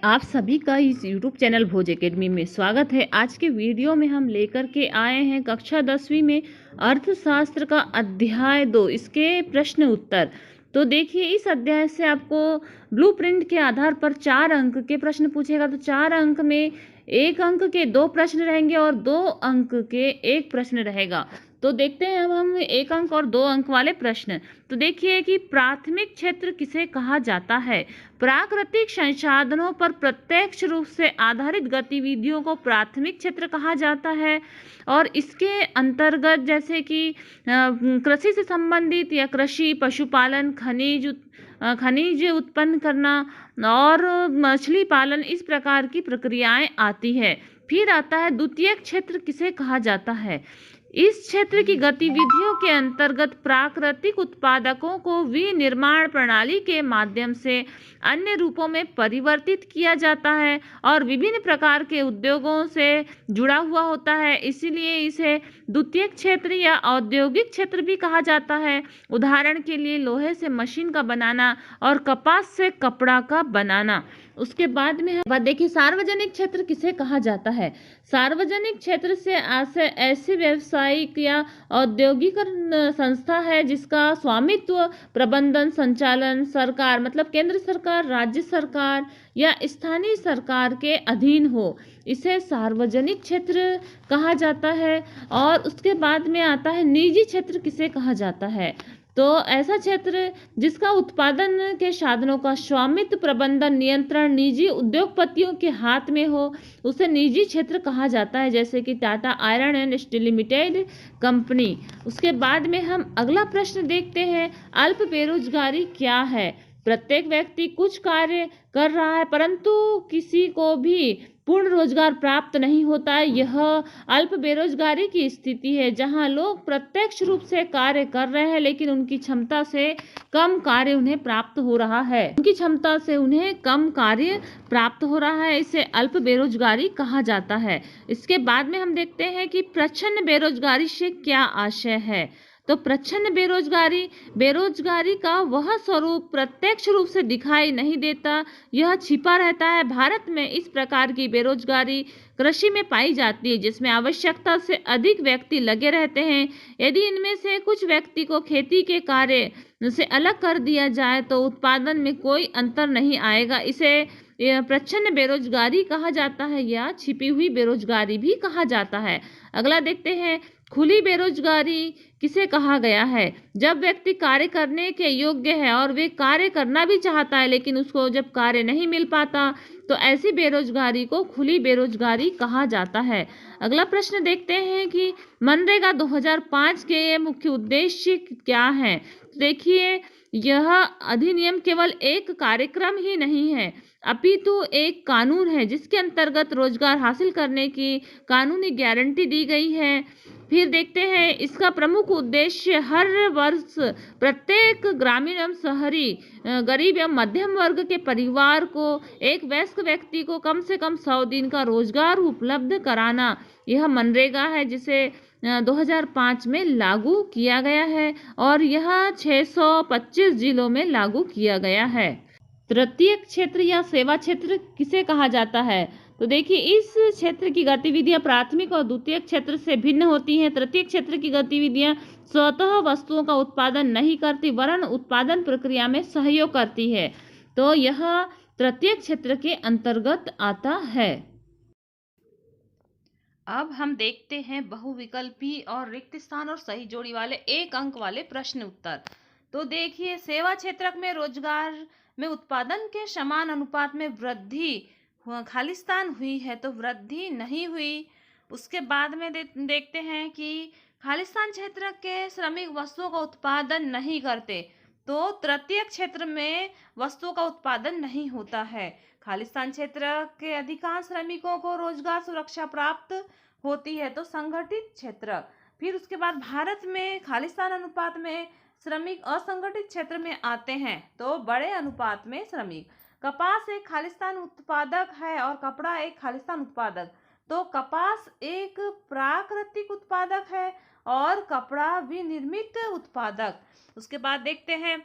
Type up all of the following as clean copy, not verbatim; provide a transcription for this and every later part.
आप सभी का इस YouTube चैनल भोज एकेडमी में स्वागत है। आज के वीडियो में हम लेकर के आए हैं कक्षा 10वीं में अर्थशास्त्र का अध्याय 2 इसके प्रश्न उत्तर। तो देखिए, इस अध्याय से आपको ब्लूप्रिंट के आधार पर 4 अंक के प्रश्न पूछेगा। तो 4 अंक में 1 अंक के 2 प्रश्न रहेंगे और 2 अंक के 1 प्रश्न रहेगा। तो देखते हैं अब हम 1 अंक और 2 अंक वाले प्रश्न। तो देखिए कि प्राथमिक क्षेत्र किसे कहा जाता है। प्राकृतिक संसाधनों पर प्रत्यक्ष रूप से आधारित गतिविधियों को प्राथमिक क्षेत्र कहा जाता है और इसके अंतर्गत जैसे कि कृषि से संबंधित या कृषि, पशुपालन, खनिज उत्पन्न करना और मछली पालन, इस प्रकार की प्रक्रियाएं आती है। फिर आता है द्वितीयक क्षेत्र किसे कहा जाता है। इस क्षेत्र की गतिविधियों के अंतर्गत प्राकृतिक उत्पादकों को विनिर्माण प्रणाली के माध्यम से अन्य रूपों में परिवर्तित किया जाता है और विभिन्न प्रकार के उद्योगों से जुड़ा हुआ होता है, इसीलिए इसे द्वितीयक क्षेत्र या औद्योगिक क्षेत्र भी कहा जाता है। उदाहरण के लिए लोहे से मशीन का बनाना और कपास से कपड़ा का बनाना। उसके बाद में देखिए सार्वजनिक क्षेत्र किसे कहा जाता है। सार्वजनिक क्षेत्र से ऐसी व्यावसायिक या औद्योगिक संस्था है जिसका स्वामित्व, प्रबंधन, संचालन सरकार मतलब केंद्र सरकार, राज्य सरकार या स्थानीय सरकार के अधीन हो, इसे सार्वजनिक क्षेत्र कहा जाता है। और उसके बाद में आता है निजी क्षेत्र किसे कहा जाता है। तो ऐसा क्षेत्र जिसका उत्पादन के साधनों का स्वामित्व, प्रबंधन, नियंत्रण निजी उद्योगपतियों के हाथ में हो, उसे निजी क्षेत्र कहा जाता है, जैसे कि Tata iron and steel limited company. उसके बाद में हम अगला प्रश्न देखते हैं, अल्प बेरोजगारी क्या है। प्रत्येक व्यक्ति कुछ कार्य कर रहा है परंतु किसी को भी पूर्ण रोजगार प्राप्त नहीं होता है। यह अल्प बेरोजगारी की स्थिति है जहां लोग प्रत्यक्ष रूप से कार्य कर रहे हैं लेकिन उनकी क्षमता से कम कार्य उन्हें प्राप्त हो रहा है इसे अल्प बेरोजगारी कहा जाता है। इसके बाद में हम देखते हैं कि प्रच्छन्न बेरोजगारी से क्या आशय है। तो प्रच्छन्न बेरोजगारी का वह स्वरूप प्रत्यक्ष रूप से दिखाई नहीं देता, यह छिपा रहता है। भारत में इस प्रकार की बेरोजगारी कृषि में पाई जाती है जिसमें आवश्यकता से अधिक व्यक्ति लगे रहते हैं। यदि इनमें से कुछ व्यक्ति को खेती के कार्य से अलग कर दिया जाए तो उत्पादन में कोई अंतर नहीं आएगा, इसे प्रच्छन्न बेरोजगारी कहा जाता है या छिपी हुई बेरोजगारी भी कहा जाता है। अगला देखते हैं, खुली बेरोजगारी किसे कहा गया है। जब व्यक्ति कार्य करने के योग्य है और वे कार्य करना भी चाहता है लेकिन उसको जब कार्य नहीं मिल पाता तो ऐसी बेरोजगारी को खुली बेरोजगारी कहा जाता है। अगला प्रश्न देखते हैं कि मनरेगा 2005 के मुख्य उद्देश्य क्या है। देखिए, यह अधिनियम केवल एक कार्यक्रम ही नहीं है अपितु एक कानून है जिसके अंतर्गत रोजगार हासिल करने की कानूनी गारंटी दी गई है। फिर देखते हैं, इसका प्रमुख उद्देश्य हर वर्ष प्रत्येक ग्रामीण एवं शहरी, गरीब एवं मध्यम वर्ग के परिवार को एक वयस्क व्यक्ति को कम से कम 100 दिन का रोजगार उपलब्ध कराना, यह मनरेगा है जिसे 2005 में लागू किया गया है और यह 625 जिलों में लागू किया गया है। तृतीयक क्षेत्र या सेवा क्षेत्र किसे कहा जाता है। तो देखिए, इस क्षेत्र की गतिविधियां प्राथमिक और द्वितीयक क्षेत्र से भिन्न होती हैं। तृतीयक क्षेत्र की गतिविधियां स्वतः वस्तुओं का उत्पादन नहीं करती वरन उत्पादन प्रक्रिया में सहयोग करती है, तो यह तृतीयक क्षेत्र के अंतर्गत आता है। अब हम देखते हैं बहुविकल्पी और रिक्त स्थान और सही जोड़ी वाले 1 अंक वाले प्रश्न उत्तर। तो देखिए, सेवा क्षेत्र में रोजगार में उत्पादन के समान अनुपात में वृद्धि खालिस्तान हुई है तो वृद्धि नहीं हुई। उसके बाद में देखते हैं कि खालिस्तान क्षेत्र के श्रमिक वस्तुओं का उत्पादन नहीं करते तो तृतीयक क्षेत्र में वस्तुओं का उत्पादन नहीं होता है। खालिस्तान क्षेत्र के अधिकांश श्रमिकों को रोजगार सुरक्षा प्राप्त होती है तो संगठित क्षेत्र। फिर उसके बाद भारत में खालिस्तान अनुपात में श्रमिक असंगठित क्षेत्र में आते हैं तो बड़े अनुपात में श्रमिक। कपास एक खालिस्तान उत्पादक है और कपड़ा एक खालिस्तान उत्पादक, तो कपास एक प्राकृतिक उत्पादक है और कपड़ा विनिर्मित उत्पादक। उसके बाद देखते हैं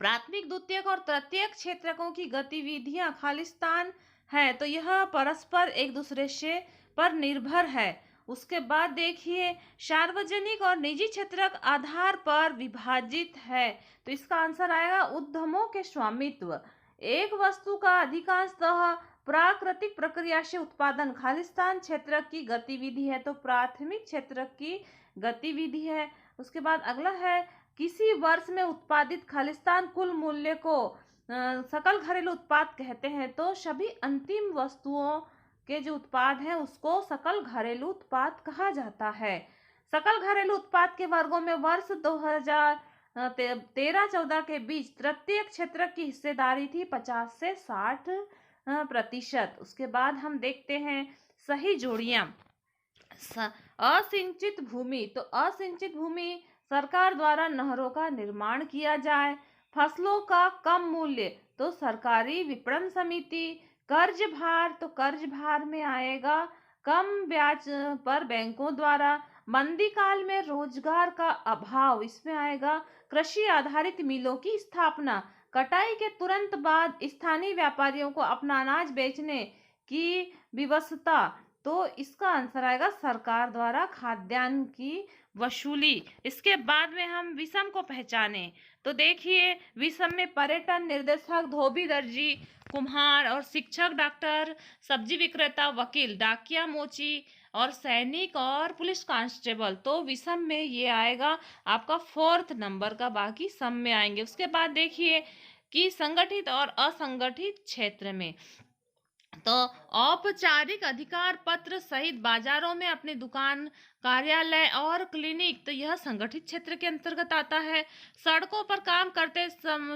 प्राथमिक, द्वितीयक और तृतीयक क्षेत्रकों की गतिविधियां खालिस्तान है तो यह परस्पर एक दूसरे से पर निर्भर है। उसके बाद देखिए सार्वजनिक और निजी क्षेत्रक आधार पर विभाजित है तो इसका आंसर आएगा उद्यमों के स्वामित्व। एक वस्तु का अधिकांशतः प्राकृतिक प्रक्रिया से उत्पादन खालिस्तान क्षेत्र की गतिविधि है तो प्राथमिक क्षेत्र की गतिविधि है। उसके बाद अगला है किसी वर्ष में उत्पादित खालिस्तान कुल मूल्य को सकल घरेलू उत्पाद कहते हैं तो सभी अंतिम वस्तुओं के जो उत्पाद हैं उसको सकल घरेलू उत्पाद कहा जाता है। सकल घरेलू उत्पाद के वर्गों में वर्ष 2013-14 के बीच तृतीय क्षेत्र की हिस्सेदारी थी 50 से 60%। उसके बाद हम देखते हैं सही जोड़ियां। असिंचित भूमि तो असिंचित भूमि सरकार द्वारा नहरों का निर्माण किया जाए। फसलों का कम मूल्य तो सरकारी विपणन समिति। कर्ज भार तो कर्ज भार में आएगा कम ब्याज पर बैंकों द्वारा। मंदी काल में रोजगार का अभाव इसमें आएगा कृषि आधारित मिलों की स्थापना। कटाई के तुरंत बाद स्थानीय व्यापारियों को अपना अनाज बेचने की व्यवस्था तो इसका आंसर आएगा सरकार द्वारा खाद्यान्न की वसूली। इसके बाद में हम विषम को पहचाने तो देखिए विषम में पर्यटन निर्देशक, धोबी दर्जी, कुम्हार और शिक्षक, डॉक्टर, सब्जी विक्रेता, वकील, डाकिया, मोची और सैनिक और पुलिस कांस्टेबल तो विषम में ये आएगा आपका 4th नंबर का, बाकी सम में आएंगे। उसके बाद देखिए कि संगठित और असंगठित क्षेत्र में तो औपचारिक अधिकार पत्र सहित बाजारों में अपनी दुकान, कार्यालय और क्लिनिक तो यह संगठित क्षेत्र के अंतर्गत आता है। सड़कों पर काम करते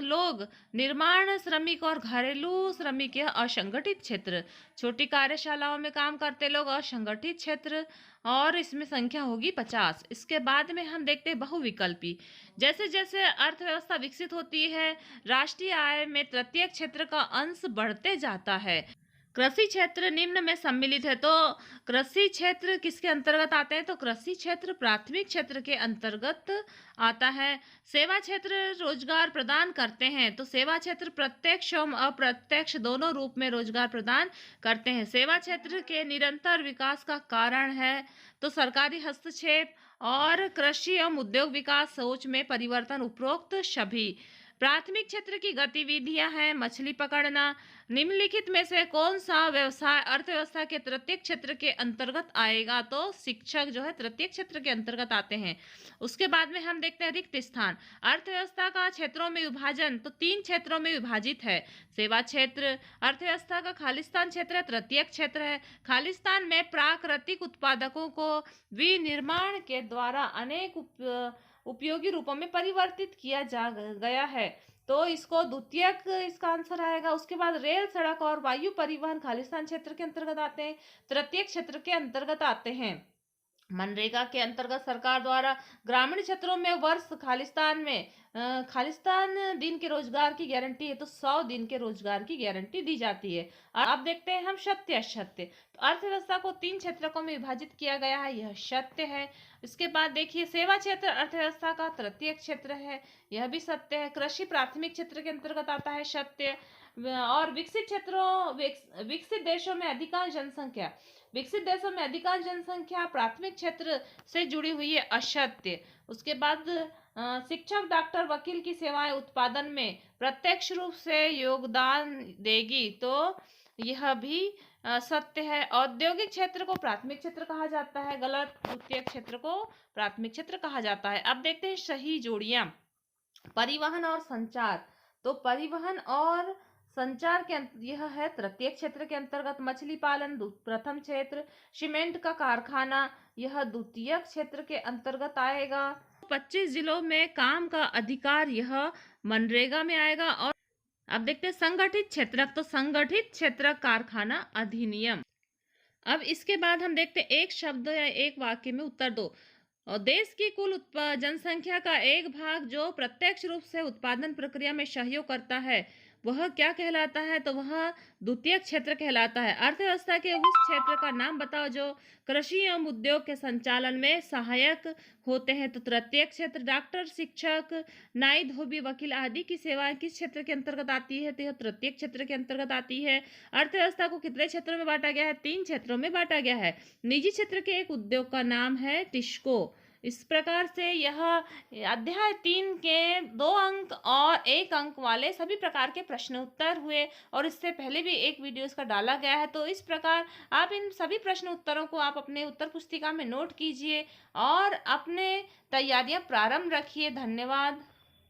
लोग, निर्माण श्रमिक और घरेलू श्रमिक यह असंगठित क्षेत्र। छोटी कार्यशालाओं में काम करते लोग असंगठित क्षेत्र और इसमें संख्या होगी 50। इसके बाद में हम देखते हैं बहुविकल्पी। जैसे जैसे अर्थव्यवस्था विकसित होती है राष्ट्रीय आय में तृतीय क्षेत्र का अंश बढ़ते जाता है। कृषि क्षेत्र निम्न में सम्मिलित है तो कृषि क्षेत्र किसके अंतर्गत आते हैं तो कृषि क्षेत्र प्राथमिक क्षेत्र के अंतर्गत आता है। सेवा क्षेत्र रोजगार प्रदान करते हैं तो सेवा क्षेत्र प्रत्यक्ष एवं अप्रत्यक्ष दोनों रूप में रोजगार प्रदान करते हैं। सेवा क्षेत्र के निरंतर विकास का कारण है तो सरकारी हस्तक्षेप और कृषि एवं उद्योग विकास सोच में परिवर्तन उपरोक्त सभी। प्राथमिक क्षेत्र की गतिविधियां हैं मछली पकड़ना। निम्नलिखित में से कौन सा व्यवसाय अर्थव्यवस्था के तृतीय क्षेत्र के अंतर्गत आएगा तो शिक्षक जो है तृतीय क्षेत्र के अंतर्गत आते हैं। उसके बाद में हम देखते हैं रिक्त स्थान। अर्थव्यवस्था का क्षेत्रों में विभाजन तो 3 क्षेत्रों में विभाजित है। सेवा क्षेत्र अर्थव्यवस्था का खालिस्तान क्षेत्र है, तृतीय क्षेत्र है। खालिस्तान में प्राकृतिक उत्पादकों को विनिर्माण के द्वारा अनेक उपयोगी रूपों में परिवर्तित किया जा गया है तो इसको द्वितीयक इसका आंसर आएगा। उसके बाद रेल, सड़क और वायु परिवहन खालिस्तान क्षेत्र के अंतर्गत आते हैं, तृतीय क्षेत्र के अंतर्गत आते हैं। मनरेगा के अंतर्गत सरकार द्वारा ग्रामीण क्षेत्रों में वर्ष खालिस्तान दिन के रोजगार की गारंटी है तो 100 दिन के रोजगार की गारंटी दी जाती है। अब देखते हैं हम सत्य असत्य। तो अर्थव्यवस्था को 3 क्षेत्रकों में विभाजित किया गया है, यह सत्य है। इसके बाद देखिए सेवा क्षेत्र अर्थव्यवस्था का तृतीय क्षेत्र है, यह भी सत्य है। कृषि प्राथमिक क्षेत्र के अंतर्गत आता है, सत्य। और विकसित देशों में अधिकांश जनसंख्या प्राथमिक क्षेत्र से जुड़ी हुई है, असत्य। उसके बाद शिक्षक, डॉक्टर, वकील की सेवाएं उत्पादन में प्रत्यक्ष रूप से योगदान देगी तो यह भी सत्य है। औद्योगिक क्षेत्र को प्राथमिक क्षेत्र कहा जाता है, गलत। द्वितीय क्षेत्र को प्राथमिक क्षेत्र कहा जाता है। अब देखते हैं सही जोड़ियां। परिवहन और संचार तो परिवहन और संचार के यह है तृतीय क्षेत्र के अंतर्गत। मछली पालन प्रथम क्षेत्र। सीमेंट का कारखाना यह द्वितीय क्षेत्र के अंतर्गत आएगा। 25 जिलों में काम का अधिकार यह मनरेगा में आएगा। और अब देखते हैं संगठित क्षेत्र तो संगठित क्षेत्र कारखाना अधिनियम। अब इसके बाद हम देखते हैं एक शब्द या एक वाक्य में उत्तर दो। और देश की कुल जनसंख्या का एक भाग जो प्रत्यक्ष रूप से उत्पादन प्रक्रिया में सहयोग करता है वह क्या कहलाता है? तो वह द्वितीयक क्षेत्र कहलाता है। अर्थव्यवस्था के उस क्षेत्र का नाम बताओ जो कृषि एवं उद्योग के संचालन में सहायक होते हैं। तो तृतीयक क्षेत्र। डॉक्टर, शिक्षक, नाई, धोबी, वकील आदि की सेवाएं किस क्षेत्र के अंतर्गत आती है? तो यह तृतीयक क्षेत्र के अंतर्गत आती है। अर्थव्यवस्था को कितने क्षेत्रों में बांटा गया है? 3 क्षेत्रों में बांटा गया है। निजी क्षेत्र के एक उद्योग का नाम है टिस्को। इस प्रकार से यह अध्याय 3 के 2 अंक और 1 अंक वाले सभी प्रकार के प्रश्न उत्तर हुए, और इससे पहले भी एक वीडियो इसका डाला गया है। तो इस प्रकार आप इन सभी प्रश्न उत्तरों को आप अपने उत्तर पुस्तिका में नोट कीजिए और अपने तैयारियां प्रारंभ रखिए। धन्यवाद।